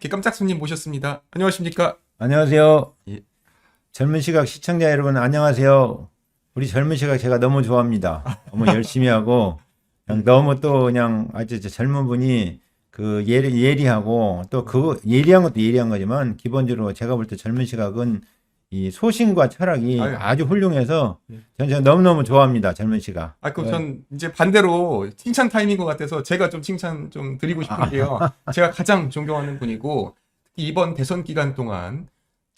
깜짝 손님 모셨습니다. 안녕하십니까? 안녕하세요. 예. 젊은 시각 시청자 여러분 안녕하세요. 우리 젊은 시각 제가 너무 좋아합니다. 너무 열심히 하고 그냥 너무 또 그냥 아주 젊은 분이 그 예리하고 또 그 예리한 것도 예리한 거지만 기본적으로 제가 볼 때 젊은 시각은 이 소신과 철학이 아유. 아주 훌륭해서 예. 제가 너무너무 좋아합니다. 젊은 시각. 그럼 전 이제 반대로 칭찬 타임인 것 같아서 제가 좀 칭찬 좀 드리고 싶은 게요. 제가 가장 존경하는 분이고 특히 이번 대선 기간 동안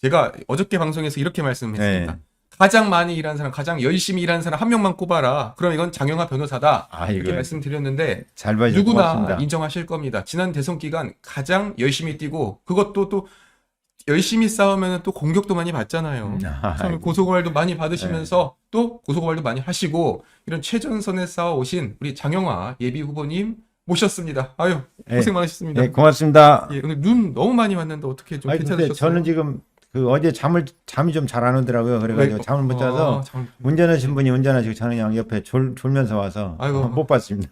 제가 어저께 방송에서 이렇게 말씀했습니다. 네. 가장 많이 일하는 사람, 가장 열심히 일하는 사람 한 명만 꼽아라. 그럼 이건 장영하 변호사다. 이렇게 이거 말씀드렸는데 잘 봐주셔서 누구나 고맙습니다. 인정하실 겁니다. 지난 대선 기간 가장 열심히 뛰고 그것도 또 열심히 싸우면 또 공격도 많이 받잖아요. 참 고소고발도 많이 받으시면서 또 고소고발도 많이 하시고 이런 최전선에 싸워오신 우리 장영하 예비 후보님 모셨습니다. 아유 고생 많으셨습니다. 네, 고맙습니다. 예, 오늘 눈 너무 많이 왔는데 어떻게 좀 근데 괜찮으셨어요? 저는 지금 그 어제 잠이 좀 잘 안 오더라고요. 그래가지고 잠을 못 자서 운전하신 분이 운전하시고 저는 그냥 옆에 졸면서 와서 아이고. 못 봤습니다.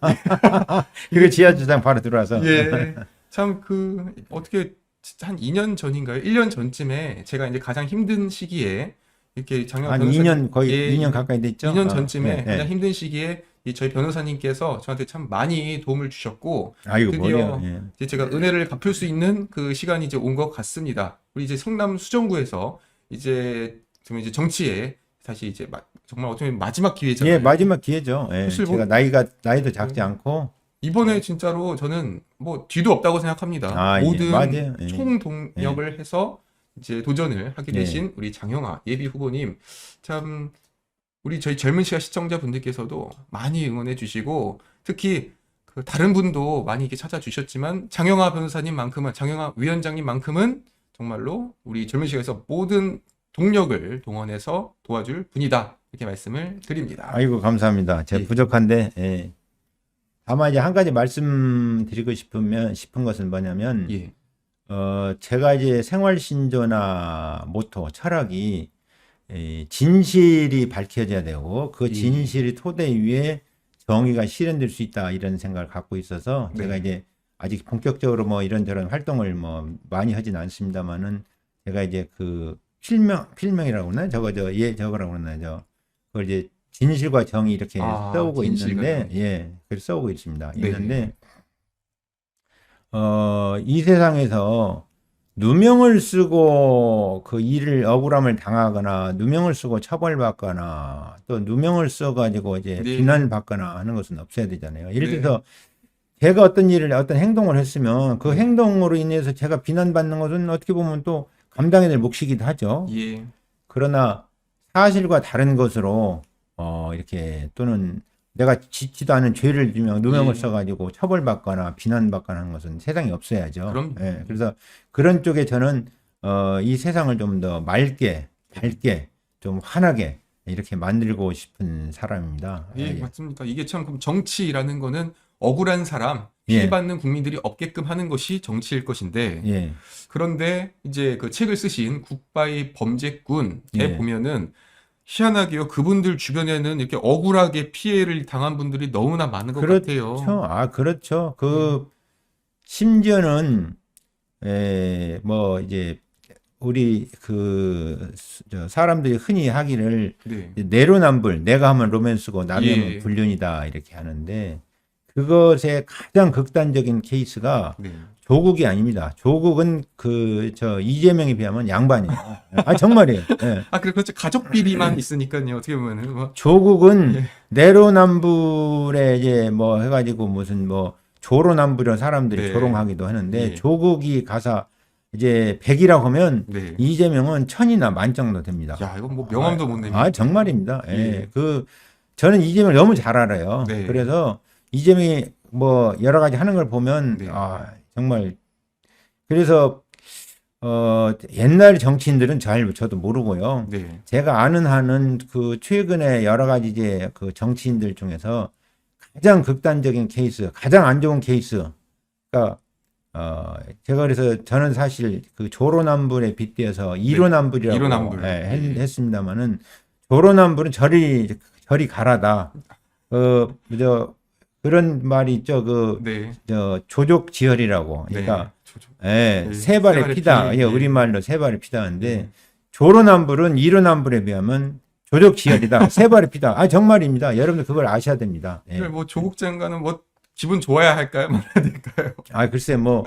그리고 지하주차장 바로 들어와서. 예. 참 어떻게 한 2년 전인가요? 1년 전쯤에 제가 이제 가장 힘든 시기에 이렇게 장영하 한 변호사님 2년 거의 2년 가까이 됐죠. 2년 전쯤에 네, 가장 힘든 시기에 저희 변호사님께서 저한테 참 많이 도움을 주셨고 아이고 드디어 뭐요. 예. 이제 제가 은혜를 갚을 수 있는 그 시간이 이제 온 것 같습니다. 우리 이제 성남 수정구에서 이제 정치에 다시 이제 정말 어떻게 보면 마지막 기회잖아요. 예, 마지막 기회죠. 예. 사실 뭐- 제가 나이도 작지 않고. 이번에 진짜로 저는 뭐 뒤도 없다고 생각합니다. 예, 모든 맞아요. 예. 총동력을 해서 이제 도전을 하게 예. 되신 우리 장영하 예비 후보님 참 우리 저희 젊은 시각 시청자분들께서도 많이 응원해 주시고 특히 그 다른 분도 많이 이렇게 찾아주셨지만 장영하 변호사님만큼은 장영하 위원장님만큼은 정말로 우리 젊은 시각에서 모든 동력을 동원해서 도와줄 분이다 이렇게 말씀을 드립니다. 아이고 감사합니다. 제가 예. 부족한데. 예. 다만 이제 한 가지 말씀드리고 싶은 것은 뭐냐면 예. 제가 이제 생활신조나 모토, 철학이 진실이 밝혀져야 되고 그 진실이 토대 위에 정의가 실현될 수 있다 이런 생각을 갖고 있어서 네. 제가 이제 아직 본격적으로 뭐 이런저런 활동을 뭐 많이 하진 않습니다만은 제가 이제 그 필명이라고 그러나 저거라고 그러나 그걸 이제 진실과 정의 이렇게 써오고 있는데 그걸 써오고 있습니다. 네. 있는데 이 세상에서 누명을 쓰고 그 일을 억울함을 당하거나 누명을 쓰고 처벌받거나 또 누명을 써가지고 이제 비난을 받거나 하는 것은 없어야 되잖아요. 예를 들어서 제가 어떤 행동을 했으면 그 행동으로 인해서 제가 비난받는 것은 어떻게 보면 또 감당해야 될 몫이기도 하죠. 예. 그러나 사실과 다른 것으로 이렇게 또는 내가 짓지도 않은 죄를 지며 누명을 써가지고 처벌받거나 비난받거나 하는 것은 세상에 없어야죠. 그럼. 예, 그래서 그런 쪽에 저는 이 세상을 좀 더 맑게, 밝게, 좀 환하게 이렇게 만들고 싶은 사람입니다. 예, 맞습니다. 이게 참 그럼 정치라는 거는 억울한 사람, 피해받는 국민들이 없게끔 하는 것이 정치일 것인데 그런데 이제 그 책을 쓰신 굿바이 범죄꾼에 보면은 희한하게요. 그분들 주변에는 이렇게 억울하게 피해를 당한 분들이 너무나 많은 것 같아요. 그렇죠. 심지어는 뭐 이제 우리 사람들이 흔히 하기를 내로남불, 내가 하면 로맨스고 남이 하면 불륜이다 이렇게 하는데 그것의 가장 극단적인 케이스가 조국이 아닙니다. 조국은 이재명에 비하면 양반이에요. 정말이에요. 그렇죠. 가족 비리만 있으니까요. 어떻게 보면은 조국은 내로남불에 이제 뭐 해가지고 무슨 뭐 조로남불이라는 사람들이 조롱하기도 하는데 조국이 가서 이제 100이라고 하면 이재명은 1000이나 만점도 됩니다. 야, 이건 뭐 명함도 못 냅니다. 정말입니다. 저는 이재명을 너무 잘 알아요. 그래서 이재명이 뭐 여러 가지 하는 걸 보면 정말 그래서 옛날 정치인들은 저도 모르고요. 제가 아는 한은 그 최근에 여러 가지 이제 그 정치인들 중에서 가장 극단적인 케이스, 가장 안 좋은 케이스. 그러니까 제가 그래서 저는 사실 그 조로남불에 빗대어서 이로남불이라고 했습니다만은 조로남불은 저리 가라다. 그런 말이 있죠. 조족지혈이라고. 그러니까 예, 예, 세 발의 피다. 피. 예, 예. 우리말로 세 발의 피다인데 조로남불은 이로남불에 비하면 조족지혈이다. 세 발의 피다. 아 정말입니다. 여러분들 그걸 아셔야 됩니다. 예. 뭐 조국 장관은 뭐 기분 좋아야 할까요? 말아야 될까요? 아 글쎄 뭐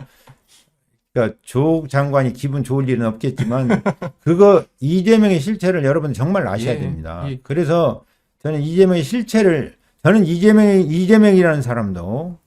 그러니까 조 장관이 기분 좋을 일은 없겠지만 그거 이재명의 실체를 여러분 정말 아셔야 예, 됩니다. 예. 그래서 저는 이재명의 실체를 저는 이재명이라는 사람도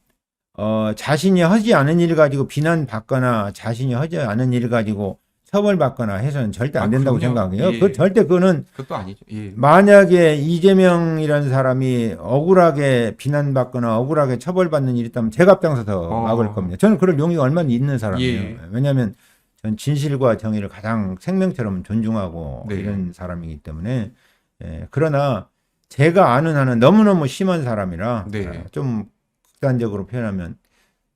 자신이 하지 않은 일 가지고 비난받거나 자신이 하지 않은 일 가지고 처벌받거나 해서는 절대 안 된다고 그럼요. 생각해요. 예. 그 절대 그거는 그것도 아니죠. 예. 만약에 이재명이라는 사람이 억울하게 비난받거나 억울하게 처벌받는 일이 있다면 제가 앞장서서 막을 겁니다. 저는 그럴 용의가 얼마나 있는 사람이에요. 예. 왜냐하면 전 진실과 정의를 가장 생명처럼 존중하고 네. 이런 사람이기 때문에 그러나 제가 아는 한은 너무너무 심한 사람이라 네. 좀 극단적으로 표현하면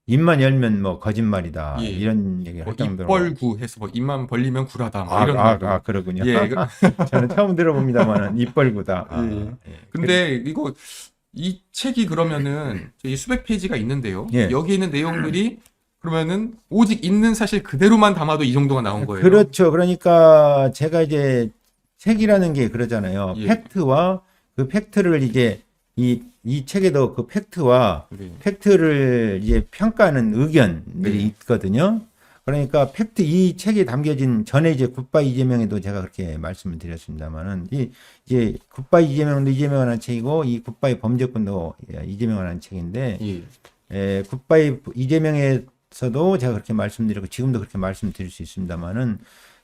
입만 열면 뭐 거짓말이다 예. 이런 얘기 할 뭐 정도로 입벌구 해서 뭐 입만 벌리면 구라다 뭐 이런 정도. 그러군요. 예. 저는 처음 들어봅니다만은 입벌구다. 예. 근데 이거 이 책이 그러면은 이 수백 페이지가 있는데요. 예. 여기 있는 내용들이 그러면은 오직 있는 사실 그대로만 담아도 이 정도가 나온 거예요. 그렇죠. 그러니까 제가 이제 책이라는 게 그러잖아요. 예. 팩트와 그 팩트를 이제 이 책에도 그 팩트와 네. 팩트를 이제 평가하는 의견들이 네. 있거든요. 그러니까 팩트 이 책에 담겨진 전에 이제 굿바이 이재명에도 제가 그렇게 말씀을 드렸습니다만은 이제 굿바이 이재명도 이재명을 한 책이고 이 굿바이 범죄권도 이재명을 한 책인데 예. 굿바이 이재명에서도 제가 그렇게 말씀드리고 지금도 그렇게 말씀드릴 수 있습니다만은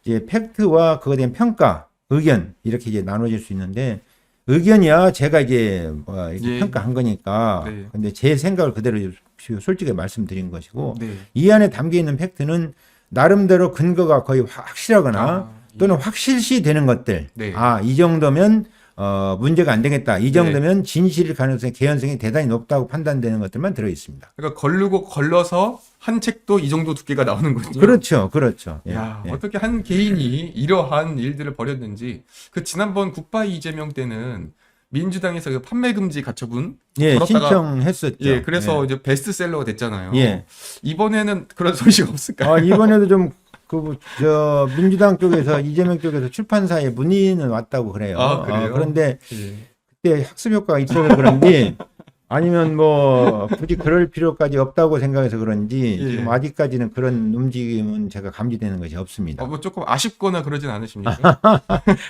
이제 팩트와 그거에 대한 평가 의견 이렇게 이제 나눠질 수 있는데 의견이야 제가 이제 뭐 이렇게 예. 평가한 거니까 네. 근데 제 생각을 그대로 솔직히 말씀드린 것이고 네. 이 안에 담겨 있는 팩트는 나름대로 근거가 거의 확실하거나 또는 예. 확실시 되는 것들 네. 이 정도면 문제가 안 되겠다 이 네. 정도면 진실 가능성이 개연성이 대단히 높다고 판단되는 것들만 들어 있습니다. 그러니까 걸르고 걸러서 한 책도 이 정도 두께가 나오는군요. 그렇죠. 예, 야, 예. 어떻게 한 개인이 이러한 일들을 벌였는지. 그 지난번 굿바이 이재명 때는 민주당에서 그 판매 금지 가처분 예, 걸었다가- 신청했었죠. 예, 그래서 예. 이제 베스트셀러가 됐잖아요. 예. 이번에는 그런 소식 없을까요? 이번에도 좀 민주당 쪽에서 이재명 쪽에서 출판사에 문의는 왔다고 그래요. 그래요? 그런데 예. 그때 학습 효과가 있어서 그런지 아니면 뭐 굳이 그럴 필요까지 없다고 생각해서 그런지 예. 지금 아직까지는 그런 움직임은 제가 감지되는 것이 없습니다. 뭐 조금 아쉽거나 그러진 않으십니까?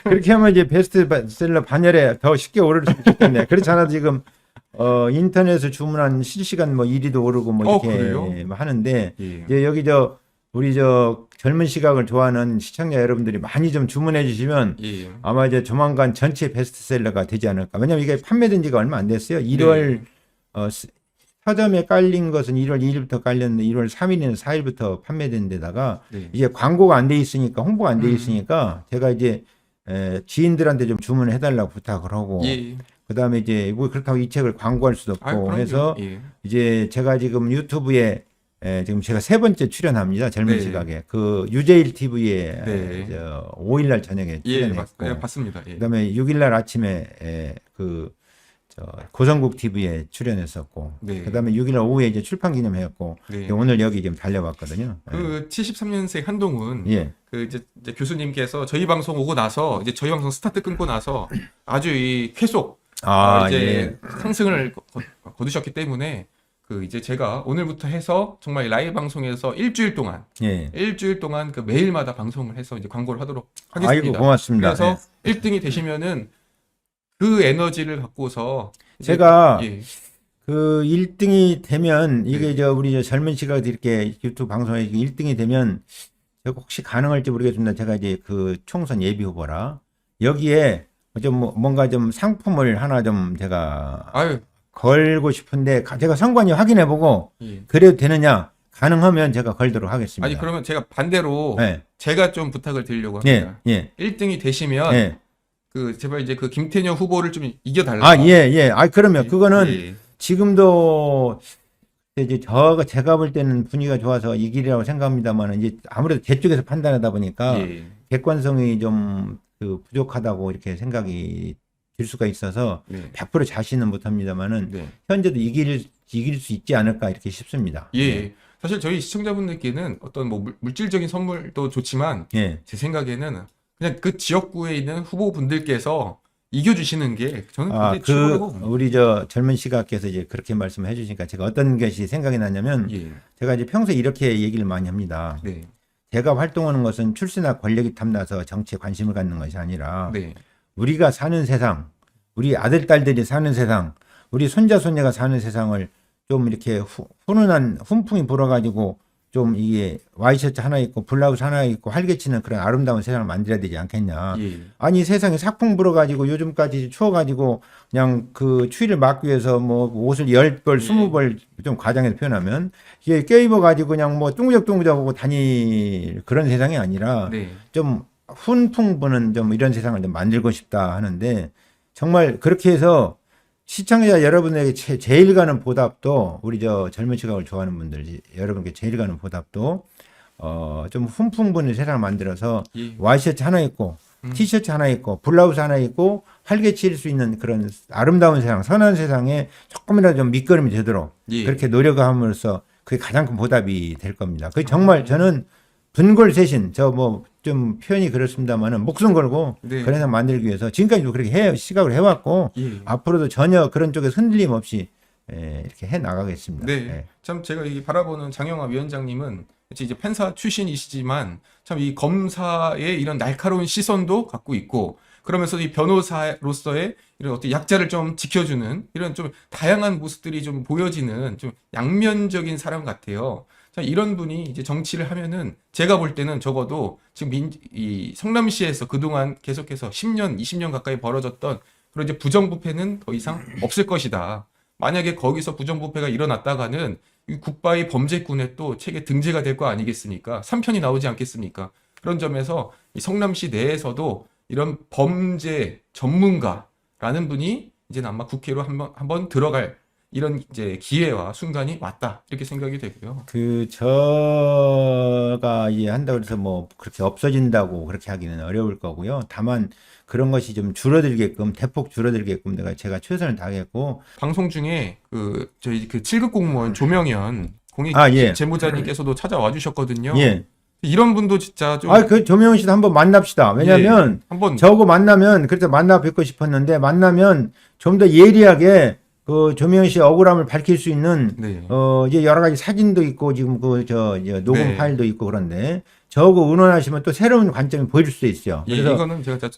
그렇게 하면 이제 베스트셀러 반열에 더 쉽게 오를 수 있겠네. 그렇잖아 지금 인터넷에서 주문한 실시간 뭐 1위도 오르고 뭐 이렇게 그래요? 뭐 하는데 예. 이제 여기 우리 젊은 시각을 좋아하는 시청자 여러분들이 많이 좀 주문해 주시면 예. 아마 이제 조만간 전체 베스트셀러가 되지 않을까. 왜냐면 이게 판매된 지가 얼마 안 됐어요. 1월 서점에 깔린 것은 1월 2일부터 깔렸는데 1월 3일이나 4일부터 판매된 데다가 네. 이제 광고가 안 돼 있으니까 홍보가 안 돼 있으니까 제가 이제 지인들한테 좀 주문을 해달라고 부탁을 하고 예. 그다음에 이제 뭐 그렇다고 이 책을 광고할 수도 없고 그럼요. 해서 예. 이제 제가 지금 유튜브에 지금 제가 3번째 출연합니다. 젊은 네. 시각에 그 유재일 TV에 네. 5일날 저녁에 예, 출연했고 봤습니다. 예. 그다음에 6일날 아침에 고성국 TV에 출연했었고 네. 그다음에 6일날 오후에 이제 출판 기념회였고 네. 오늘 여기 지금 달려왔거든요. 그 73년생 한동훈 예. 그 이제 교수님께서 저희 방송 오고 나서 이제 저희 방송 스타트 끊고 나서 아주 이 쾌속 이제 상승을 거두셨기 때문에 그 이제 제가 오늘부터 해서 정말 라이브 방송에서 일주일 동안 그 매일마다 방송을 해서 이제 광고를 하도록 하겠습니다. 아이고 고맙습니다. 그래서 1등이 되시면은 그 에너지를 갖고서 제가 예. 그 1등이 되면 이게 네. 우리 젊은 시각이 이렇게 유튜브 방송에 1등이 되면 제가 혹시 가능할지 모르겠습니다. 제가 이제 그 총선 예비 후보라 여기에 좀 뭔가 좀 상품을 하나 좀 제가 걸고 싶은데 제가 선관위 확인해보고 예. 그래도 되느냐 가능하면 제가 걸도록 하겠습니다. 아니 그러면 제가 반대로 네. 제가 좀 부탁을 드리려고 합니다. 예. 1등이 되시면 그 제발 이제 그 김태년 후보를 좀 이겨달라. 그러면 그거는 예. 지금도 이제 제가 볼 때는 분위기가 좋아서 이 길이라고 생각합니다만 이제 아무래도 제 쪽에서 판단하다 보니까 예. 객관성이 좀 부족하다고 이렇게 생각이 들 수가 있어서 네. 100% 자신은 못합니다만은 네. 현재도 이길 수 있지 않을까 이렇게 싶습니다. 예. 사실 저희 시청자분들께는 어떤 뭐 물질적인 선물도 좋지만 예. 제 생각에는 그냥 그 지역구에 있는 후보분들께서 이겨주시는 게 저는 그게 최고라고 봅니다. 우리 저 젊은 시각께서 이제 그렇게 말씀해 주시니까 제가 어떤 것이 생각이 나냐면 예. 제가 이제 평소에 이렇게 얘기를 많이 합니다. 네. 제가 활동하는 것은 출세나 권력이 탐나서 정치에 관심을 갖는 것이 아니라 네. 우리가 사는 세상, 우리 아들, 딸들이 사는 세상, 우리 손자, 손녀가 사는 세상을 좀 이렇게 훈훈한 훈풍이 불어가지고 좀 이게 와이셔츠 하나 입고 블라우스 하나 입고 활개치는 그런 아름다운 세상을 만들어야 되지 않겠냐. 예. 아니 세상에 삭풍 불어가지고 요즘까지 추워가지고 그냥 그 추위를 막기 위해서 뭐 옷을 10벌, 20벌 좀 과장해서 표현하면 이게 껴입어가지고 그냥 뭐 둥그적둥그적하고 다닐 그런 세상이 아니라 네. 좀 훈풍 부는 좀 이런 세상을 좀 만들고 싶다 하는데 정말 그렇게 해서 시청자 여러분에게 제일 가는 보답도 우리 저 젊은 시각을 좋아하는 분들 여러분께 제일 가는 보답도 좀 훈풍 부는 세상을 만들어서 예. 와이셔츠 하나 입고 티셔츠 하나 입고 블라우스 하나 입고 활개칠 수 있는 그런 아름다운 세상 선한 세상에 조금이라도 좀 밑거름이 되도록 예. 그렇게 노력함으로써 그게 가장 큰 보답이 될 겁니다. 그 정말 저는 분골쇄신 저 뭐 좀 표현이 그렇습니다만은 목숨 걸고 네. 그런 세상 만들기 위해서 지금까지도 그렇게 시각을 해왔고 예. 앞으로도 전혀 그런 쪽에 흔들림 없이 이렇게 해 나가겠습니다. 네. 예. 참 제가 이 바라보는 장영하 위원장님은 이제 판사 출신이시지만 참 이 검사의 이런 날카로운 시선도 갖고 있고 그러면서 이 변호사로서의 이런 어떤 약자를 좀 지켜주는 이런 좀 다양한 모습들이 좀 보여지는 좀 양면적인 사람 같아요. 자, 이런 분이 이제 정치를 하면은 제가 볼 때는 적어도 지금 이 성남시에서 그동안 계속해서 10년, 20년 가까이 벌어졌던 그런 이제 부정부패는 더 이상 없을 것이다. 만약에 거기서 부정부패가 일어났다가는 이 국가의 범죄꾼에 또 책에 등재가 될 거 아니겠습니까? 3편이 나오지 않겠습니까? 그런 점에서 이 성남시 내에서도 이런 범죄 전문가라는 분이 이제는 아마 국회로 한번 들어갈 이런 이제 기회와 순간이 왔다 이렇게 생각이 되고요. 저가 이제 한다고 해서 뭐 그렇게 없어진다고 그렇게 하기는 어려울 거고요. 다만 그런 것이 좀 줄어들게끔 대폭 줄어들게끔 제가 최선을 다하겠고 방송 중에 저희 7급 공무원 조명현 공익 예. 재무자님께서도 찾아와 주셨거든요. 예. 이런 분도 진짜 좀 그 조명현 씨도 한번 만납시다. 왜냐면 한번 저하고 만나면 그래서 만나 뵙고 싶었는데 만나면 좀 더 예리하게 그 조명현 씨 억울함을 밝힐 수 있는 네. 이제 여러 가지 사진도 있고 지금 녹음 네. 파일도 있고 그런데 저하고 의논하시면 또 새로운 관점이 보일 수도 있어요. 예, 그래서 이거는 제가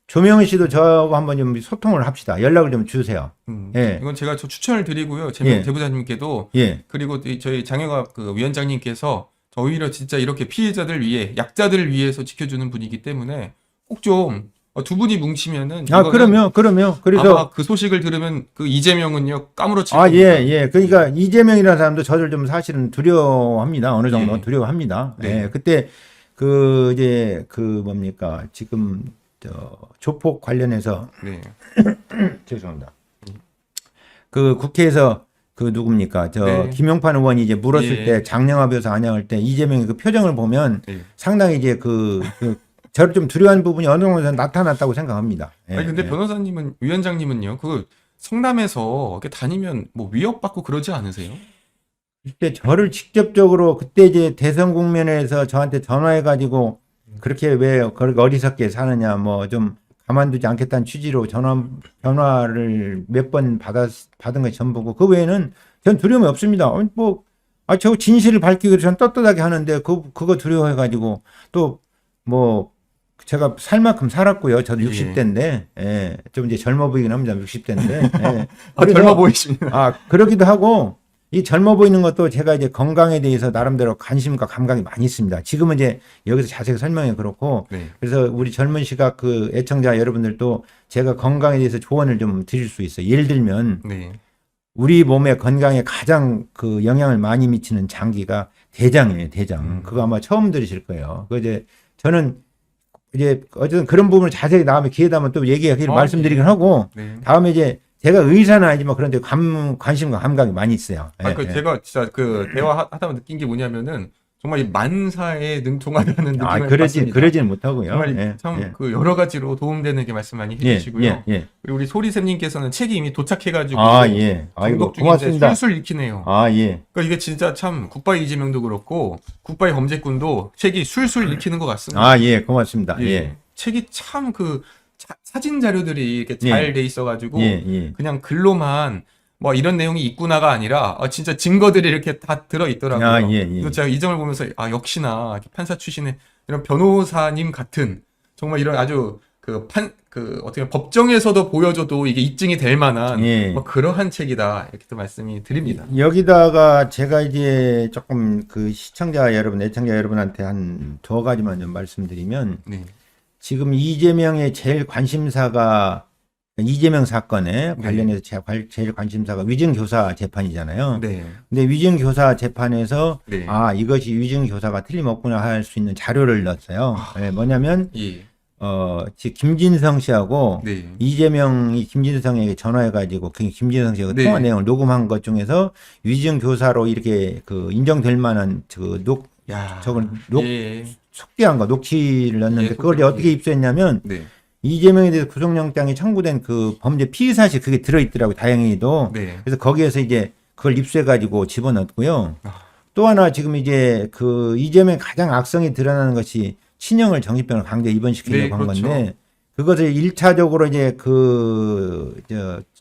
조명현 씨도 저하고 한번 좀 소통을 합시다. 연락을 좀 주세요. 예. 이건 제가 추천을 드리고요. 예. 재부자님께도 예. 그리고 저희 장영하 위원장님께서 오히려 진짜 이렇게 피해자들 위해 약자들을 위해서 지켜주는 분이기 때문에 꼭 좀 두 분이 뭉치면은 그러면 그래서 아마 그 소식을 들으면 그 이재명은요 까무러칠 예. 그러니까 이재명이라는 사람도 저를 좀 사실은 두려워합니다. 어느 정도 예. 두려워합니다. 네. 예. 그때 이제 뭡니까 지금 조폭 관련해서 네. 죄송합니다. 그 국회에서 누굽니까 네. 김용판 의원이 이제 물었을 예. 때 장영하 변호사 안양할 때 이재명의 그 표정을 보면 예. 상당히 이제 저를 좀 두려워하는 부분이 어느 정도 나타났다고 생각합니다. 예. 아니 근데 예. 위원장님은요 성남에서 이렇게 다니면 뭐 위협받고 그러지 않으세요? 그때 저를 직접적으로 그때 이제 대선 국면에서 저한테 전화해가지고 그렇게 왜 그렇게 어리석게 사느냐 뭐 좀 가만두지 않겠다는 취지로 전화를 몇 번 받은 것이 전부고 그 외에는 전 두려움이 없습니다. 저 진실을 밝히기 위해서 전 떳떳하게 하는데 그거 두려워해가지고 또 뭐 제가 살 만큼 살았고요. 저도 60대인데 예, 좀 이제 젊어 보이긴 합니다. 60대인데 예. 젊어 보이십니다. 그러기도 하고 이 젊어 보이는 것도 제가 이제 건강에 대해서 나름대로 관심과 감각이 많이 있습니다. 지금은 이제 여기서 자세히 설명해 그렇고 네. 그래서 우리 젊은 시각 애청자 여러분들도 제가 건강에 대해서 조언을 좀 드릴 수 있어요. 예를 들면 네. 우리 몸의 건강에 가장 영향을 많이 미치는 장기가 대장이에요. 대장. 그거 아마 처음 들으실 거예요. 저는 이제 어쨌든 그런 부분을 자세히 다음에 기회 되면 또 얘기하기를 말씀드리긴 하고 네. 다음에 이제 제가 의사는 아니지만 그런데 관심과 감각이 많이 있어요. 제가 진짜 대화하다 느낀 게 뭐냐면은 정말 이 만사에 능통하다는 느낌을 받습니다. 그러지는 못하고요. 정말 참 그 여러 가지로 도움되는 게 말씀 많이 해주시고요. 그리고 우리 소리샘님께서는 책이 이미 도착해가지고 정독 중인데 고맙습니다. 술술 읽히네요. 그러니까 이게 진짜 참 굿바이 이재명도 그렇고 굿바이 범죄꾼도 책이 술술 읽히는 것 같습니다. 고맙습니다. 책이 참 그 사진 자료들이 이렇게 잘 돼 있어가지고 그냥 글로만 뭐 이런 내용이 있구나가 아니라 진짜 증거들이 이렇게 다 들어 있더라고요. 그래서 제가 이 점을 보면서 역시나 이렇게 판사 출신의 이런 변호사님 같은 정말 이런 아주 어떻게 법정에서도 보여줘도 이게 입증이 될 만한 뭐 그러한 책이다 이렇게 또 말씀이 드립니다. 여기다가 제가 이제 조금 그 시청자 여러분, 애청자 여러분한테 한 두 가지만 좀 말씀드리면 지금 이재명의 제일 관심사가 이재명 사건에 관련해서 제일 관심사가 위증교사 재판이잖아요. 근데 위증교사 재판에서 이것이 위증교사가 틀림없구나 할 수 있는 자료를 넣었어요. 뭐냐면 김진성 씨하고 이재명이 김진성에게 전화해가지고 김진성 씨가 통화 내용을 녹음한 것 중에서 위증교사로 이렇게 그 인정될 만한 속기한 거 녹취를 넣었는데 그걸 어떻게 입수했냐면 이재명에 대해서 구속영장이 청구된 그 범죄 피의 사실 그게 들어있더라고요. 다행히도. 그래서 거기에서 이제 그걸 입수해가지고 집어넣었고요. 또 하나 지금 이제 그 이재명의 가장 악성이 드러나는 것이 친형을 정신병을 강제 입원시키려고 한 건데 그것을 1차적으로 이제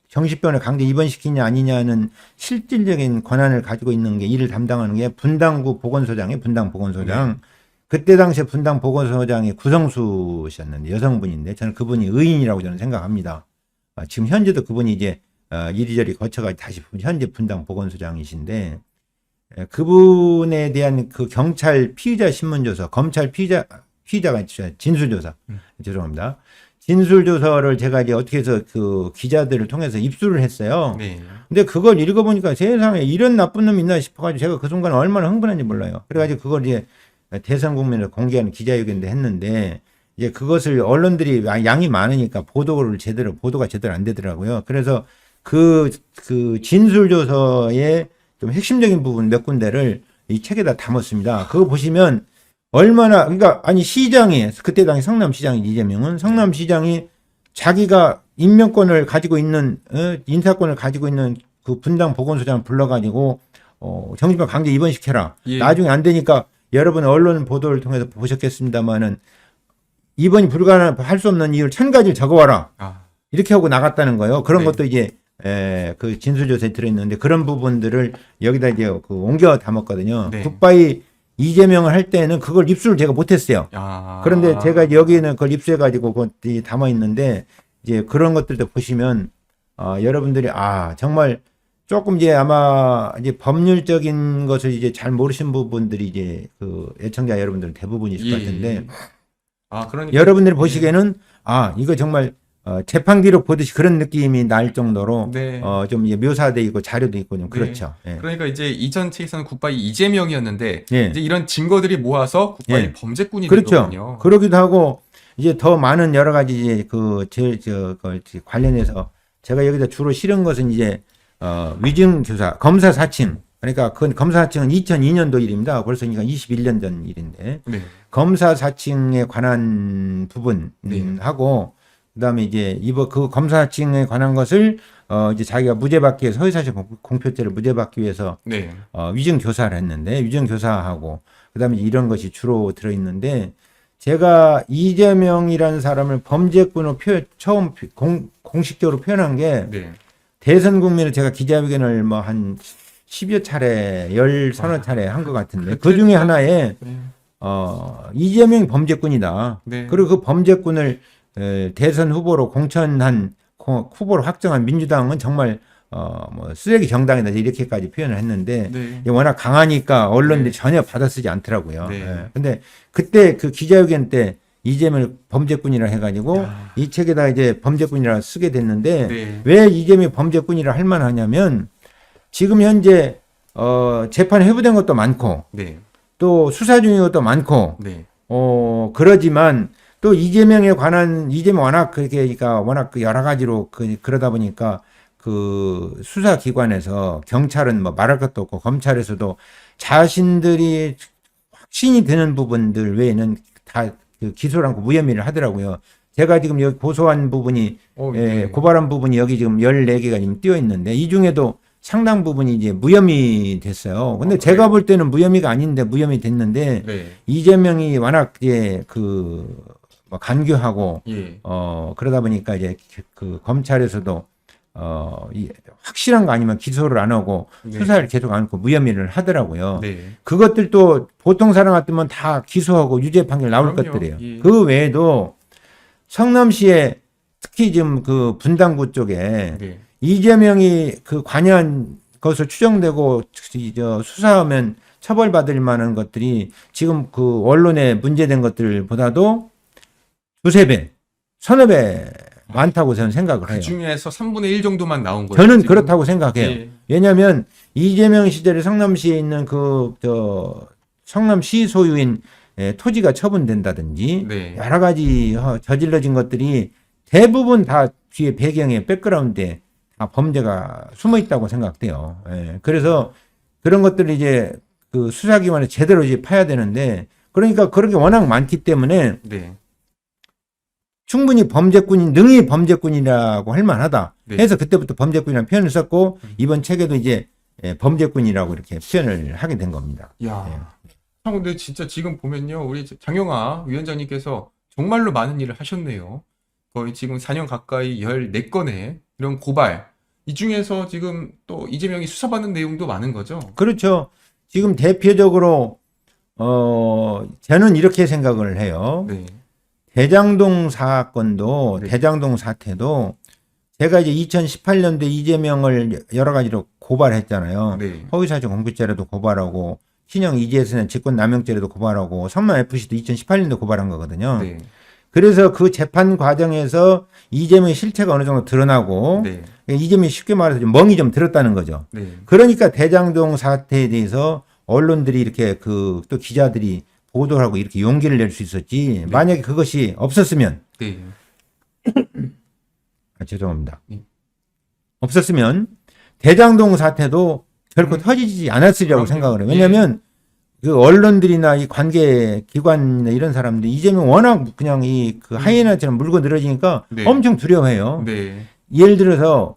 정신병을 강제 입원시키냐 아니냐는 실질적인 권한을 가지고 있는 게 이를 담당하는 게 분당구 보건소장이에요. 분당 보건소장. 그때 당시에 분당 보건소장이 구성수 씨였는데 여성분인데 저는 그분이 의인이라고 저는 생각합니다. 지금 현재도 그분이 이제 이리저리 거쳐가지고 다시 현재 분당 보건소장이신데 그분에 대한 그 경찰 피의자 신문조서, 검찰 피의자가 있죠. 진술조사. 죄송합니다. 진술조서를 제가 이제 어떻게 해서 그 기자들을 통해서 입수를 했어요. 근데 그걸 읽어보니까 세상에 이런 나쁜 놈이 있나 싶어가지고 제가 그 순간 얼마나 흥분한지 몰라요. 그래가지고 그걸 이제 대선 국민을 공개하는 기자회견도 했는데 이제 그것을 언론들이 양이 많으니까 보도가 제대로 안 되더라고요. 그래서 그 진술조서의 좀 핵심적인 부분 몇 군데를 이 책에다 담았습니다. 그거 보시면 그러니까 시장이 그때 당시 성남시장이 이재명은 성남시장이 자기가 임명권을 가지고 있는 인사권을 가지고 있는 그 분당 보건소장 불러가지고 정신병 강제 입원시켜라. 나중에 안 되니까 여러분 언론 보도를 통해서 보셨겠습니다만은 입원이 할 수 없는 이유를 1000가지를 적어와라. 이렇게 하고 나갔다는 거예요. 그런 것도 이제 그 진술조서에 들어있는데 그런 부분들을 여기다 이제 옮겨 담았거든요. 굿바이 이재명을 할 때는 그걸 입수를 제가 못했어요. 그런데 제가 여기에는 그걸 입수해가지고 그것이 담아 있는데 이제 그런 것들도 보시면 여러분들이 정말 조금 이제 아마 이제 법률적인 것을 이제 잘 모르신 부분들이 이제 그 애청자 여러분들 대부분이실 것 같은데 그러니까 여러분들이 보시기에는 이거 정말 재판 기록 보듯이 그런 느낌이 날 정도로 좀 이제 묘사돼 있고 자료도 있고 좀 그렇죠. 그러니까 이제 이전 책에서는 굿바이 이재명이었는데 이제 이런 증거들이 모아서 굿바이 범죄꾼이 된 거군요. 그러기도 하고 이제 더 많은 여러 가지 이제 관련해서 제가 여기다 주로 실은 것은 이제 위증교사 검사 사칭 그러니까 그 검사 사칭은 2002년도 일입니다. 벌써 그러니까 21년 전 일인데 검사 사칭에 관한 부분하고 그다음에 이제 그 검사 사칭에 관한 것을 이제 자기가 무죄받기 위해서 허위사실 공표죄를 무죄받기 위해서 위증교사를 했는데 위증교사하고 그다음에 이런 것이 주로 들어 있는데 제가 이재명이라는 사람을 범죄꾼으로 처음 공식적으로 표현한 게 대선 국민을 제가 기자회견을 뭐 한 10여 차례, 10서너 차례 한 것 같은데 그 중에 하나에 이재명이 범죄꾼이다. 그리고 그 범죄꾼을 대선 후보로 공천한 후보로 확정한 민주당은 정말 뭐 쓰레기 정당이다 이렇게까지 표현을 했는데 워낙 강하니까 언론들이 전혀 받아쓰지 않더라고요. 근데 그때 그 기자회견 때 이재명을 범죄꾼이라 해가지고 이 책에다 이제 범죄꾼이라 쓰게 됐는데 왜 이재명이 범죄꾼이라 할 만하냐면 지금 현재 재판 회부된 것도 많고 또 수사 중인 것도 많고 그러지만 또 이재명 워낙 그러니까 워낙 여러 가지로 그러다 보니까 그 수사기관에서 경찰은 뭐 말할 것도 없고 검찰에서도 자신들이 확신이 드는 부분들 외에는 다 그 기소를 하고 무혐의를 하더라고요. 제가 지금 여기 고소한 부분이 네. 고발한 부분이 여기 지금 14개가 지금 띄어 있는데 이 중에도 상당 부분이 이제 무혐의 됐어요. 근데 제가 볼 때는 무혐의가 아닌데 무혐의 됐는데 네. 이재명이 워낙 이제 뭐 간교하고 예. 그러다 보니까 이제 그 검찰에서도 이 확실한 거 아니면 기소를 안 하고 네. 수사를 계속 안 하고 무혐의를 하더라고요. 네. 그것들도 보통 사람 같으면 다 기소하고 유죄 판결 나올 그럼요. 것들이에요. 예. 그 외에도 성남시에 특히 지금 그 분당구 쪽에 네. 이재명이 그 관여한 것으로 추정되고 수사하면 처벌받을 만한 것들이 지금 그 언론에 문제된 것들보다도 두세 배, 서너 배 많다고 저는 생각을 해요. 그 중에서 3분의 1 정도만 나온 거예요. 저는 지금? 그렇다고 생각해요. 예. 왜냐하면 이재명 시절에 성남시에 있는 성남시 소유인 토지가 처분된다든지 네. 여러 가지 저질러진 것들이 대부분 다 뒤에 배경에 백그라운드에 다 범죄가 숨어 있다고 생각돼요. 예. 그래서 그런 것들을 이제 그 수사기관에 제대로 이제 파야 되는데 그러니까 그런 게 워낙 많기 때문에 네. 충분히 능히 범죄꾼이라고 할 만하다. 네. 해서 그때부터 범죄꾼이라는 표현을 썼고 이번 책에도 이제 범죄꾼이라고 이렇게 표현을 하게 된 겁니다. 야. 근데 진짜 지금 보면요. 우리 장영아 위원장님께서 정말로 많은 일을 하셨네요. 거의 지금 4년 가까이 14건의 이런 고발. 이 중에서 지금 또 이재명이 수사받는 내용도 많은 거죠. 그렇죠. 지금 대표적으로 저는 이렇게 생각을 해요. 네. 대장동 사건도 네. 대장동 사태도 제가 이제 2018년도에 이재명을 여러 가지로 고발했잖아요. 네. 허위사실 공표죄로도 고발하고 신형 이재선의 직권남용죄로도 고발하고 성남FC도 2018년도 고발한 거거든요. 네. 그래서 그 재판 과정에서 이재명의 실체가 어느 정도 드러나고 네. 이재명이 쉽게 말해서 좀 멍이 좀 들었다는 거죠. 네. 그러니까 대장동 사태에 대해서 언론들이 이렇게 또 기자들이 보도를 하고 이렇게 용기를 낼 수 있었지. 네. 만약에 그것이 없었으면 네. 죄송합니다. 네. 없었으면 대장동 사태도 결코 터지지 않았으리라고 그럼요. 생각을 해요. 왜냐하면 그 언론들이나 이 관계 기관이나 이런 사람들이 이재명 워낙 그냥 그 하이에나처럼 물고 늘어지니까 네. 엄청 두려워해요. 네. 예를 들어서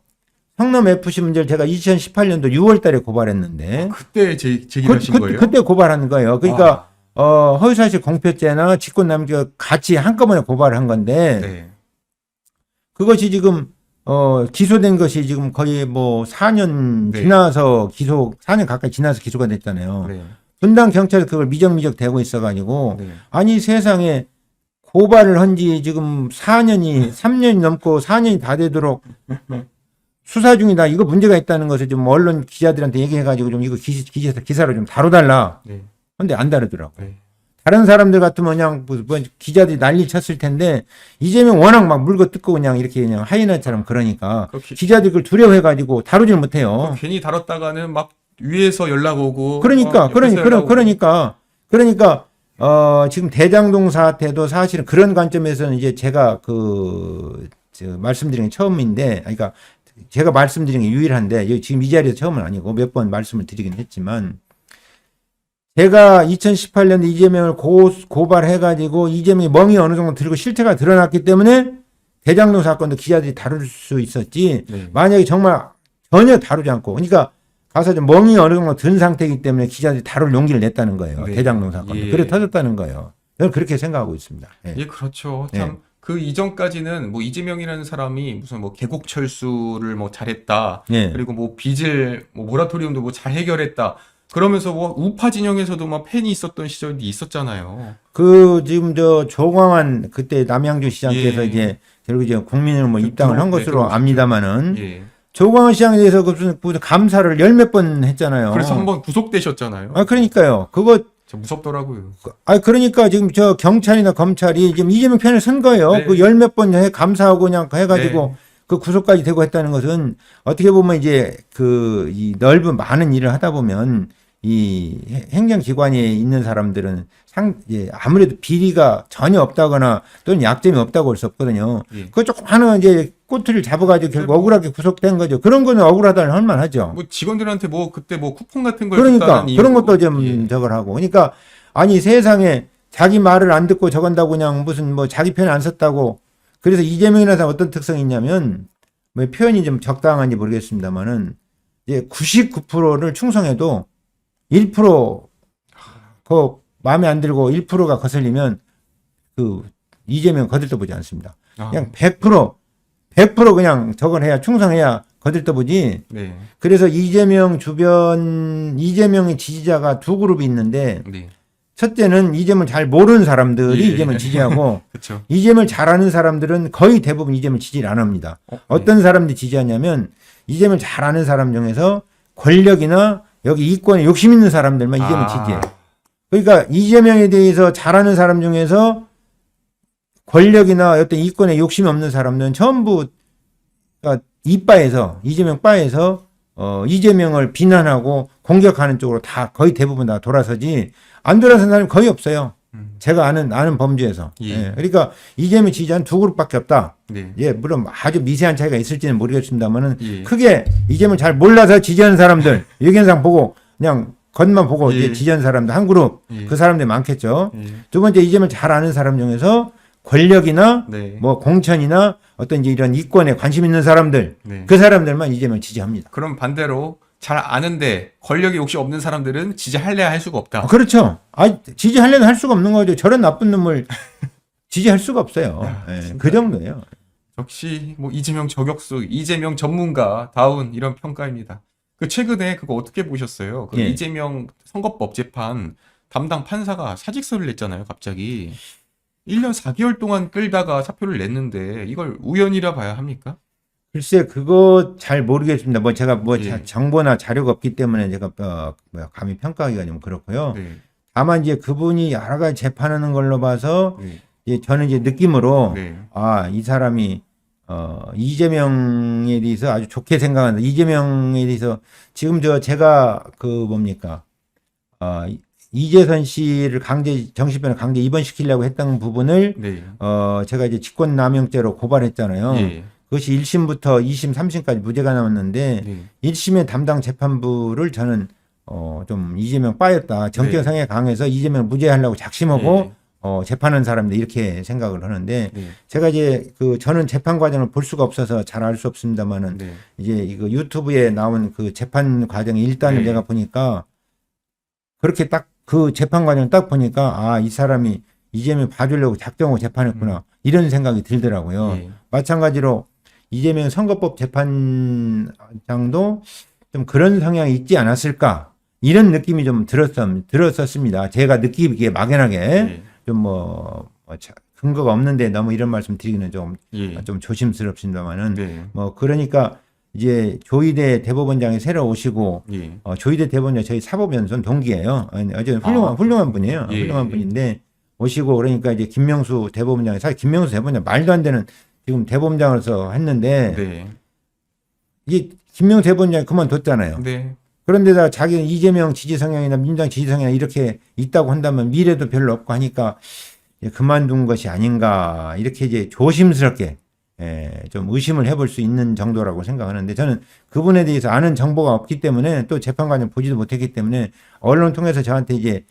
성남 FC 문제를 제가 2018년도 6월 달에 고발했는데 그때 제기하신 거예요? 그때 고발한 거예요. 그러니까 허위사실 공표죄나 직권남용죄 같이 한꺼번에 고발한 건데 네. 그것이 지금 기소된 것이 지금 거의 뭐 4년 네. 지나서 4년 가까이 지나서 기소가 됐잖아요. 네. 분당 경찰이 그걸 미적미적 대고 있어가지고 네. 아니 세상에 고발을 한 지 지금 3년이 넘고 4년이 다 되도록 수사 중이다. 이거 문제가 있다는 것을 좀 언론 기자들한테 얘기해가지고 좀 이거 기사로 좀 다뤄달라. 네. 근데 안 다루더라고. 네. 다른 사람들 같으면 그냥 뭐 기자들이 난리 쳤을 텐데 이재명 워낙 막 물고 뜯고 그냥 이렇게 그냥 하이에나처럼 그러니까 기자들이 그걸 두려워해가지고 다루질 못해요. 괜히 다뤘다가는 막 위에서 연락 오고 그러니까 지금 대장동 사태도 사실은 그런 관점에서는 이제 제가 말씀드린 게 처음인데 그러니까 제가 말씀드린 게 유일한데 지금 이 자리에서 처음은 아니고 몇 번 말씀을 드리긴 했지만 제가 2018년에 이재명을 고발해가지고 이재명이 멍이 어느 정도 들고 실체가 드러났기 때문에 대장동 사건도 기자들이 다룰 수 있었지. 네. 만약에 정말 전혀 다루지 않고 그러니까 가서 좀 멍이 어느 정도 든 상태이기 때문에 기자들이 다룰 용기를 냈다는 거예요. 네. 대장동 사건도. 예. 그래 터졌다는 거예요. 저는 그렇게 생각하고 있습니다. 예. 예, 그렇죠. 참, 그 이전까지는 뭐 이재명이라는 사람이 무슨 뭐 계곡철수를 뭐 잘했다. 예. 그리고 뭐 빚을, 뭐 모라토리움도 뭐 잘 해결했다. 그러면서 뭐 우파 진영에서도 막 팬이 있었던 시절이 있었잖아요. 지금 조광한 그때 남양주 시장께서 예. 이제 결국 이제 국민을 뭐 입당을 한 것으로 압니다마는 예. 조광한 시장에 대해서 무슨 감사를 열 몇 번 했잖아요. 그래서 한번 구속되셨잖아요. 그러니까요. 그거 진짜 무섭더라고요. 그러니까 지금 경찰이나 검찰이 지금 이재명 편을 선 거예요. 네. 그 열 몇 번 감사하고 그냥 해가지고 네. 그 구속까지 되고 했다는 것은 어떻게 보면 이제 이 넓은 많은 일을 하다 보면 이 행정기관에 있는 사람들은 아무래도 비리가 전혀 없다거나 또는 약점이 없다고 할 수 없거든요. 예. 그거 조금 하나 이제 꼬투리를 잡아가지고 결국 억울하게 구속된 거죠. 그런 거는 억울하다는 할 만하죠. 뭐 직원들한테 뭐 그때 뭐 쿠폰 같은 걸 그러니까 줬다는 그런 것도 이유로. 좀 저걸 하고 그러니까 아니 세상에 자기 말을 안 듣고 저건다고 그냥 무슨 뭐 자기 편 안 썼다고. 그래서 이재명이라는 사람 어떤 특성이 있냐면 뭐 표현이 좀 적당한지 모르겠습니다만은 이제 99%를 충성해도 1%그 마음에 안 들고 1%가 거슬리면 그 이재명 거들떠보지 않습니다. 그냥 100% 그냥 저걸 해야 충성해야 거들떠보지. 네. 그래서 이재명 주변 이재명의 지지자가 두 그룹이 있는데 네. 첫째는 이재명을 잘 모르는 사람들이 예. 이재명을 지지하고 그렇죠. 이재명을 잘 아는 사람들은 거의 대부분 이재명을 지지를 안 합니다. 어떤 사람들이 지지하냐면 이재명을 잘 아는 사람 중에서 권력이나 여기 이권에 욕심 있는 사람들만 이재명을 지지해요. 그러니까 이재명에 대해서 잘 아는 사람 중에서 권력이나 어떤 이권에 욕심이 없는 사람들은 전부 이바에서 이재명 바에서 이재명을 비난하고 공격하는 쪽으로 다 거의 대부분 다 돌아서지 안 돌아선 사람이 거의 없어요. 제가 아는 범주에서. 예. 예. 그러니까 이재명 지지자는 두 그룹밖에 없다. 네. 예, 물론 아주 미세한 차이가 있을지는 모르겠습니다만은 예. 크게 이재명 잘 몰라서 지지하는 사람들 의견상 보고 그냥 겉만 보고 예. 이제 지지하는 사람들 한 그룹 예. 그 사람들이 많겠죠. 예. 두 번째 이재명 잘 아는 사람 중에서 권력이나 네. 뭐 공천이나 어떤 이제 이런 이권에 관심 있는 사람들 네. 그 사람들만 이재명 지지합니다. 그럼 반대로 잘 아는데 권력이 혹시 없는 사람들은 지지할래야 할 수가 없다. 그렇죠. 지지하려면 할 수가 없는 거죠. 저런 나쁜 놈을 지지할 수가 없어요. 야, 예, 그 정도예요. 역시 뭐 이재명 저격수, 이재명 전문가 다운 이런 평가입니다. 그 최근에 그거 어떻게 보셨어요? 그 예. 이재명 선거법 재판 담당 판사가 사직서를 냈잖아요, 갑자기. 1년 4개월 동안 끌다가 사표를 냈는데 이걸 우연이라 봐야 합니까? 글쎄 그거 잘 모르겠습니다. 뭐 제가 뭐 예. 정보나 자료가 없기 때문에 제가 감히 평가하기가 좀 그렇고요. 네. 다만 이제 그분이 여러 가지 재판하는 걸로 봐서 네. 이제 저는 이제 느낌으로 네. 이 사람이 이재명에 대해서 아주 좋게 생각한다. 이재명에 대해서 지금 제가 그 뭡니까 이재선 씨를 정신병원 강제 입원시키려고 했던 부분을 네. 제가 이제 직권남용죄로 고발했잖아요. 예. 그것이 1심부터 2심, 3심까지 무죄가 나왔는데 네. 1심의 담당 재판부를 저는 좀 이재명 빠였다. 정권 네. 성향이 강해서 이재명 무죄하려고 작심하고 네. 재판한 사람들 이렇게 생각을 하는데 네. 제가 이제 저는 재판 과정을 볼 수가 없어서 잘 알 수 없습니다만은 네. 이제 이거 유튜브에 나온 그 재판 과정의 일단을 네. 내가 보니까 그렇게 딱 그 재판 과정을 딱 보니까 이 사람이 이재명 봐주려고 작정하고 재판했구나 이런 생각이 들더라고요. 예. 마찬가지로 이재명 선거법 재판장도 좀 그런 성향이 있지 않았을까 이런 느낌이 좀 들었었습니다. 제가 느끼기에 막연하게 예. 좀 근거가 없는데 너무 이런 말씀 드리기는 좀 예. 조심스럽습니다만은 네. 그러니까 이제 조희대 대법원장이 새로 오시고 예. 조희대 대법원장 저희 사법연수원 동기예요. 아주 훌륭한 분이에요. 예. 훌륭한 분인데 오시고 그러니까 이제 김명수 대법원장이 사실 김명수 대법원장 말도 안 되는 지금 대법원장으로서 했는데 네. 이게 김명수 대법원장이 그만뒀잖아요. 네. 그런데다 자기는 이재명 지지 성향이나 민주당 지지 성향이 이렇게 있다고 한다면 미래도 별로 없고 하니까 이제 그만둔 것이 아닌가 이렇게 이제 조심스럽게 좀 의심을 해볼 수 있는 정도라고 생각하는데 저는 그분에 대해서 아는 정보가 없기 때문에 또 재판 과정 보지도 못했기 때문에 언론 통해서 저한테 이제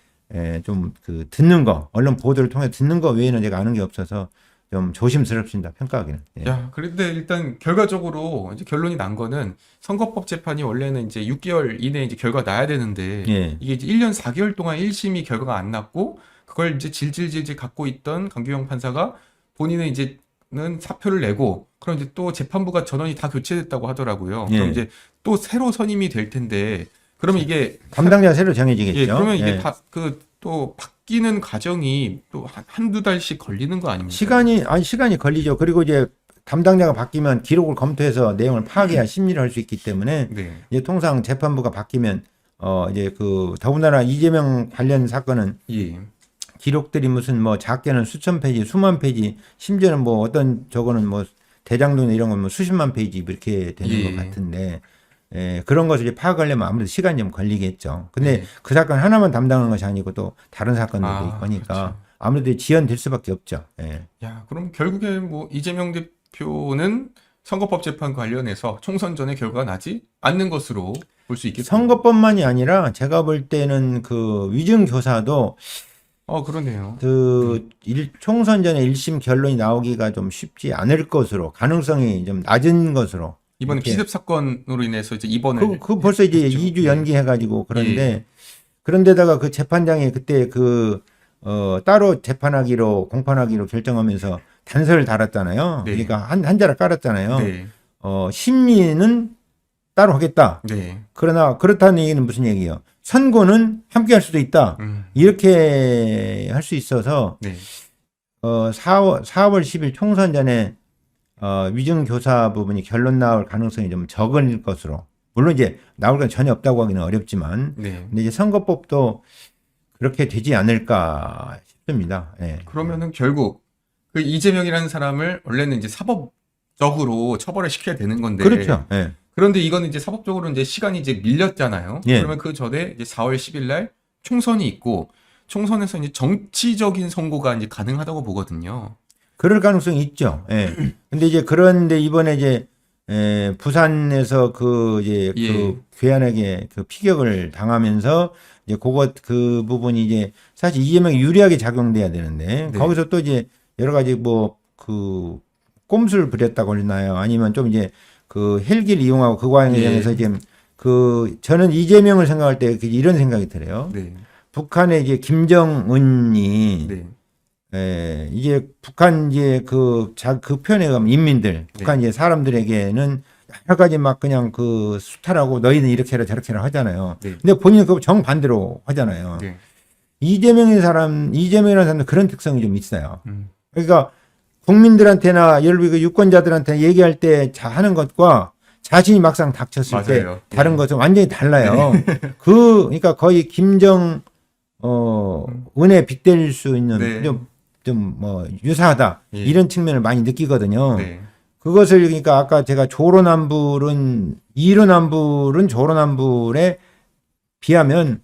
좀 듣는 거 언론 보도를 통해 듣는 거 외에는 제가 아는 게 없어서 좀 조심스럽습니다. 평가하기는. 예. 야, 그런데 일단 결과적으로 이제 결론이 난 거는 선거법 재판이 원래는 이제 6개월 이내에 이제 결과 나야 되는데 예. 이게 이제 1년 4개월 동안 1심이 결과가 안 났고 그걸 이제 질질질질 갖고 있던 강규영 판사가 본인은 이제는 사표를 내고 그럼 이제 또 재판부가 전원이 다 교체됐다고 하더라고요. 예. 그럼 이제 또 새로 선임이 될 텐데 그러면 이게 담당자가 새로 정해지겠죠. 예, 그러면 이게 예. 또 바뀌는 과정이 또 한두 달씩 걸리는 거 아닙니까? 시간이 걸리죠. 그리고 이제 담당자가 바뀌면 기록을 검토해서 내용을 파악해야 심리를 할 수 있기 때문에 네. 이제 통상 재판부가 바뀌면 이제 더군다나 이재명 관련 사건은 예. 기록들이 무슨 작게는 수천 페이지, 수만 페이지, 심지어는 어떤 저거는 대장동이나 이런 건 수십만 페이지 이렇게 되는 예. 것 같은데 그런 것을 이제 파악하려면 아무래도 시간이 좀 걸리겠죠. 근데 네. 그 사건 하나만 담당하는 것이 아니고 또 다른 사건들도 있고 하니까 그렇죠. 아무래도 지연될 수밖에 없죠. 예. 야, 그럼 결국에 이재명 대표는 선거법 재판 관련해서 총선 전에 결과가 나지 않는 것으로 볼 수 있겠습니다. 선거법만이 아니라 제가 볼 때는 위증 교사도 그러네요. 총선 전에 1심 결론이 나오기가 좀 쉽지 않을 것으로, 가능성이 좀 낮은 것으로. 이번에 피습 사건으로 인해서 이제 입원을 그 벌써 이제 했죠. 2주 연기해가지고 그런데 그런데다가 그 재판장이 그때 따로 재판하기로 공판하기로 결정하면서 단서를 달았잖아요. 네. 그러니까 한 자락 깔았잖아요. 네. 심리는 따로 하겠다. 네. 그러나 그렇다는 얘기는 무슨 얘기예요? 선고는 함께 할 수도 있다. 이렇게 할 수 있어서 네. 4월 10일 총선 전에 위증 교사 부분이 결론 나올 가능성이 좀 적을 것으로. 물론 이제 나올 건 전혀 없다고 하기는 어렵지만, 네. 근데 이제 선거법도 그렇게 되지 않을까 싶습니다. 네. 그러면은 결국 그 이재명이라는 사람을 원래는 이제 사법적으로 처벌을 시켜야 되는 건데. 그렇죠. 네. 그런데 이거는 이제 사법적으로 이제 시간이 이제 밀렸잖아요. 예. 그러면 그 전에 이제 4월 10일 날 총선이 있고 총선에서 이제 정치적인 선고가 이제 가능하다고 보거든요. 그럴 가능성이 있죠. 예. 근데 이제 그런데 이번에 이제 부산에서 그 괴한에게 그 피격을 당하면서 이제 그 부분이 이제 사실 이재명이 유리하게 작용돼야 되는데 네. 거기서 또 이제 여러 가지 그 꼼수를 부렸다고 그러나요? 아니면 좀 이제 그 헬기를 이용하고 그 과정에서 이제 저는 이재명을 생각할 때 이런 생각이 들어요. 네. 북한의 이제 김정은이 이제 북한 이제 그 표현에 가면 인민들, 북한 이제 사람들에게는 여러 가지 막 그냥 그 수탈하고 너희는 이렇게 해라 저렇게 해라 하잖아요. 근데 본인은 그거 정반대로 하잖아요. 이재명이라는 사람은 그런 특성이 좀 있어요. 그러니까 국민들한테나 예를 들어 유권자들한테 얘기할 때 하는 것과 자신이 막상 닥쳤을 때 다른 것은 완전히 달라요. 그러니까 거의 은에 빗댈 수 있는 좀 뭐 유사하다 이런 측면을 많이 느끼거든요. 그것을 그러니까 아까 제가 이로남불은 조로남불에 비하면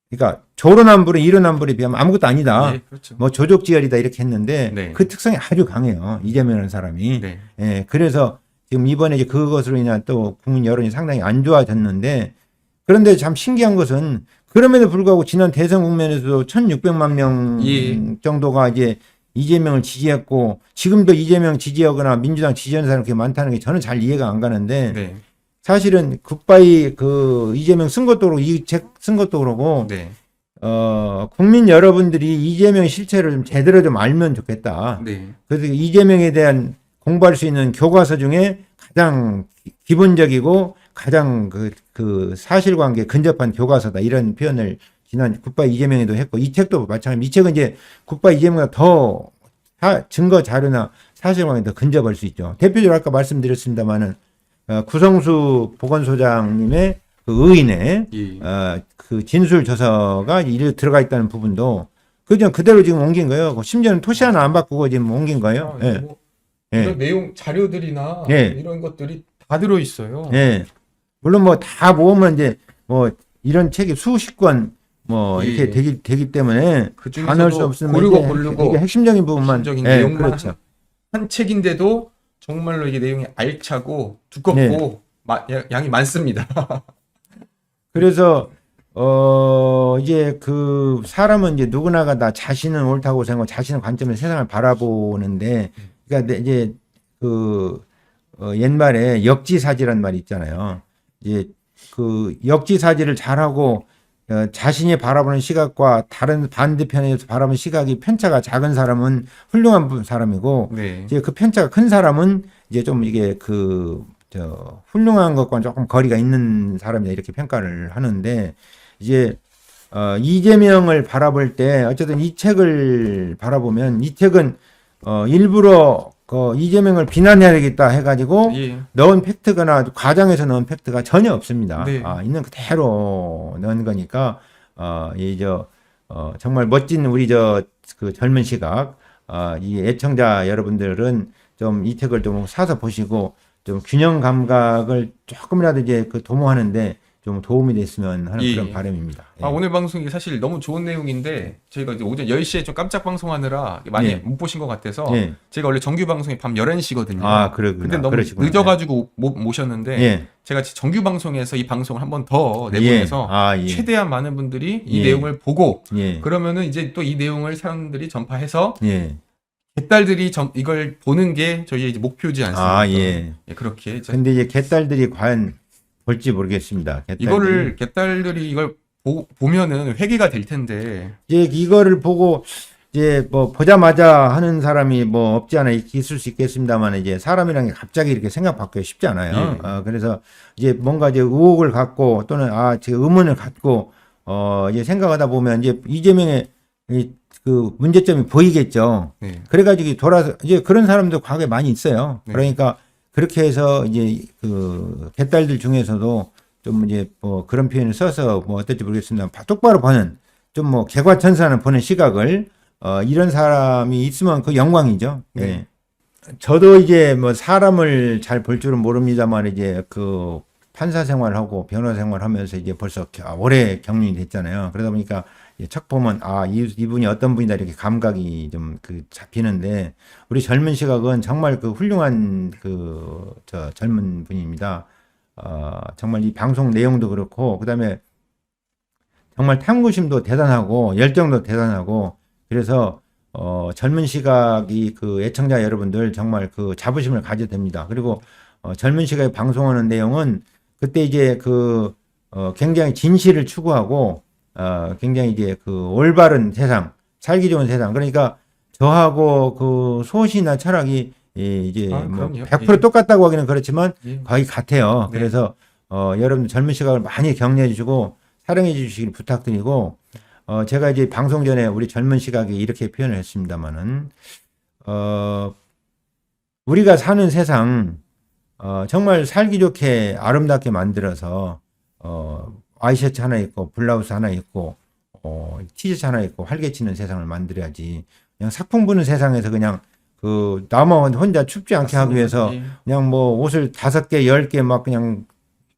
그러니까 조로남불은 이로남불에 비하면 아무것도 아니다. 그렇죠. 뭐 조족지혈이다 이렇게 했는데 그 특성이 아주 강해요. 이재명이라는 사람이. 그래서 지금 이번에 이제 그것으로 인한 또 국민 여론이 상당히 안 좋아졌는데 그런데 참 신기한 것은 그럼에도 불구하고 지난 대선 국면에서도 1,600만 명 정도가 이제 이재명을 지지했고 지금도 이재명 지지하거나 민주당 지지하는 사람이 그렇게 많다는 게 저는 잘 이해가 안 가는데 사실은 굿바이 그 이재명 쓴 것도 그렇고 이 책 쓴 것도 그렇고 국민 여러분들이 이재명의 실체를 좀 제대로 좀 알면 좋겠다. 그래서 이재명에 대한 공부할 수 있는 교과서 중에 가장 기본적이고 가장 그 사실관계에 근접한 교과서다 이런 표현을 지난 굿바이 이재명에도 했고 이 책도 마찬가지. 이 책은 이제 굿바이 이재명보다 더 증거 자료나 사실관계에 더 근접할 수 있죠. 대표적으로 아까 말씀드렸습니다만은 구성수 보건소장님의 그 의인의 그 진술 저서가 이리 들어가 있다는 부분도 그대로 지금 옮긴 거예요. 심지어는 토시 하나 안 바꾸고 지금 옮긴 거예요. 이런 내용 자료들이나 이런 것들이 다 들어 있어요. 물론 뭐 다 모으면 이제 뭐 이런 책이 수십 권 뭐 이렇게 되기 때문에 다 넣을 수 없으면 고르고 이게 핵심적인 부분만 내용만 그렇죠. 한 책인데도 정말로 이게 내용이 알차고 두껍고 양이 많습니다. 그래서 이제 그 사람은 이제 누구나가 다 자신은 옳다고 생각하고 자신의 관점에서 세상을 바라보는데 그러니까 이제 옛말에 역지사지란 말이 있잖아요. 이제 그 역지사지를 잘하고 자신이 바라보는 시각과 다른 반대편에서 바라보는 시각이 편차가 작은 사람은 훌륭한 사람이고 이제 그 편차가 큰 사람은 이제 좀 이게 훌륭한 것과 조금 거리가 있는 사람이다 이렇게 평가를 하는데 이제 이재명을 바라볼 때 어쨌든 이 책을 바라보면 이 책은 일부러 이재명을 비난해야 되겠다 해가지고 넣은 팩트거나 과장해서 넣은 팩트가 전혀 없습니다. 있는 그대로 넣은 거니까 정말 멋진 우리 그 젊은 시각 이 애청자 여러분들은 좀 이 책을 좀 사서 보시고 좀 균형 감각을 조금이라도 이제 도모하는데 좀 도움이 됐으면 하는 예. 그런 바람입니다. 예. 오늘 방송이 사실 너무 좋은 내용인데 저희가 이제 오전 10시에 좀 깜짝 방송하느라 많이 예. 못 보신 것 같아서 예. 제가 원래 정규 방송이 밤 11시거든요. 그러구나. 근데 너무 그러시구나. 늦어가지고 못 모셨는데 예. 제가 정규 방송에서 이 방송을 한 번 더 내보내서 예. 최대한 많은 분들이 이 예. 내용을 보고 예. 그러면은 이제 또 이 내용을 사람들이 전파해서 예. 개딸들이 이걸 보는 게 저희의 이제 목표지 않습니까? 예. 그렇게 이제 근데 이제 개딸들이 과연 볼지 모르겠습니다. 이거를 개딸들이 이걸 보면은 회개가 될 텐데 이제 이거를 보고 이제 뭐 보자마자 하는 사람이 뭐 없지 않아 있을 수 있겠습니다만 이제 사람이란 게 갑자기 이렇게 생각 바뀌기 쉽지 않아요. 그래서 이제 뭔가 이제 의혹을 갖고 또는 제 의문을 갖고 이제 생각하다 보면 이제 이재명의 그 문제점이 보이겠죠. 네. 그래가지고 돌아서 이제 그런 사람도 과거에 많이 있어요. 네. 그러니까 그렇게 해서 이제 그 개딸들 중에서도 좀 이제 뭐 그런 표현을 써서 뭐 어떨지 모르겠습니다. 똑바로 보는 좀 뭐 개과천선을 보는 시각을 이런 사람이 있으면 그 영광이죠. 네. 예. 저도 이제 뭐 사람을 잘 볼 줄은 모릅니다만 이제 그 판사 생활하고 변호사 생활하면서 이제 벌써 오래 경륜이 됐잖아요. 그러다 보니까 척 보면 이분이 어떤 분이다 이렇게 감각이 좀 그 잡히는데 우리 젊은 시각은 정말 그 훌륭한 저 젊은 분입니다. 정말 이 방송 내용도 그렇고 그다음에 정말 탐구심도 대단하고 열정도 대단하고 그래서 젊은 시각이 그 애청자 여러분들 정말 그 자부심을 가져야 됩니다. 그리고 젊은 시각에 방송하는 내용은 그때 이제 굉장히 진실을 추구하고 굉장히 이제 그 올바른 세상, 살기 좋은 세상. 그러니까 저하고 그 소신이나 철학이 이제 뭐 100% 똑같다고 하기는 그렇지만 거의 같아요. 네. 그래서 여러분 젊은 시각을 많이 격려해 주시고 사랑해 주시길 부탁드리고 제가 이제 방송 전에 우리 젊은 시각이 이렇게 표현을 했습니다만은 우리가 사는 세상 정말 살기 좋게 아름답게 만들어서 와이셔츠 하나 입고 블라우스 하나 입고 티셔츠 하나 입고 활개치는 세상을 만들어야지 그냥 사풍 부는 세상에서 그냥 나만 혼자 춥지 않게 하기 위해서 그냥 뭐 옷을 5개 10개 막 그냥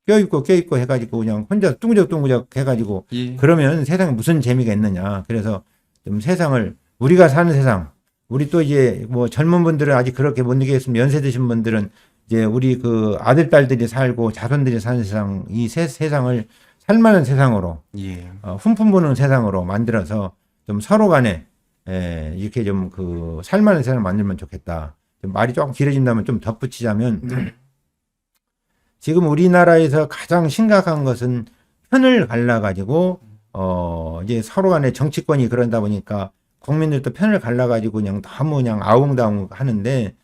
껴입고 해가지고 그냥 혼자 뚱구적 해가지고 그러면 세상에 무슨 재미가 있느냐. 그래서 좀 세상을 우리가 사는 세상 우리 또 이제 뭐 젊은 분들은 아직 그렇게 못 느끼겠으면 연세 드신 분들은 이제 우리 그 아들 딸들이 살고 자손들이 사는 세상 이 세상을 살만한 세상으로 훈품 부는 세상으로 만들어서 좀 서로 간에 이렇게 좀 그 살만한 세상을 만들면 좋겠다. 좀 말이 조금 길어진다면 좀 덧붙이자면 지금 우리나라에서 가장 심각한 것은 편을 갈라가지고 이제 서로 간에 정치권이 그런다 보니까 국민들도 편을 갈라가지고 그냥 너무 그냥 아웅다웅 하는데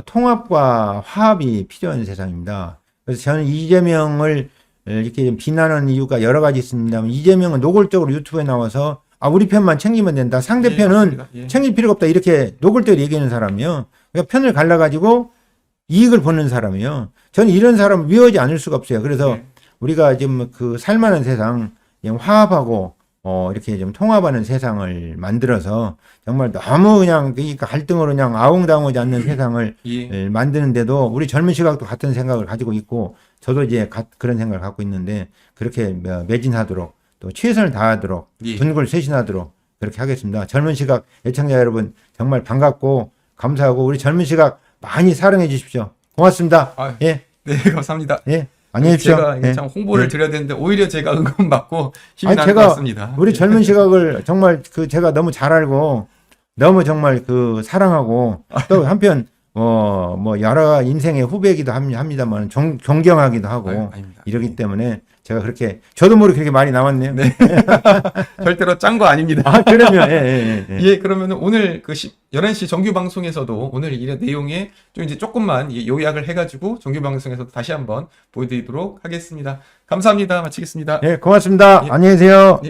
통합과 화합이 필요한 세상입니다. 그래서 저는 이재명을 이렇게 좀 비난하는 이유가 여러 가지 있습니다만 이재명은 노골적으로 유튜브에 나와서 우리 편만 챙기면 된다. 상대편은 챙길 필요가 없다. 이렇게 노골적으로 얘기하는 사람이요. 그러니까 편을 갈라가지고 이익을 보는 사람이요. 저는 이런 사람을 미워하지 않을 수가 없어요. 그래서 우리가 지금 그 살만한 세상, 그냥 화합하고 이렇게 좀 통합하는 세상을 만들어서 정말 너무 그냥 그러니까 갈등으로 그냥 아웅다웅하지 않는 세상을 만드는데도 우리 젊은 시각도 같은 생각을 가지고 있고 저도 이제 그런 생각을 갖고 있는데 그렇게 매진하도록 또 최선을 다하도록 분골 쇄신하도록 그렇게 하겠습니다. 젊은 시각 애청자 여러분 정말 반갑고 감사하고 우리 젊은 시각 많이 사랑해 주십시오. 고맙습니다. 예. 네, 감사합니다. 예. 안녕히 계십시오. 제가 참 홍보를 드려야 되는데 오히려 제가 응원받고 힘이 나는 것 같습니다. 우리 젊은 시각을 정말 제가 너무 잘 알고 너무 정말 사랑하고 또 한편 뭐 여러 인생의 후배이기도 합니다만 존경하기도 하고 이러기 때문에 제가 그렇게 저도 모르게 그렇게 말이 나왔네요. 네. 절대로 짠 거 아닙니다. 그러면 그러면 오늘 11시 정규 방송에서도 오늘 이 내용에 좀 이제 조금만 요약을 해가지고 정규 방송에서 다시 한번 보여드리도록 하겠습니다. 감사합니다. 마치겠습니다. 고맙습니다. 안녕히 계세요.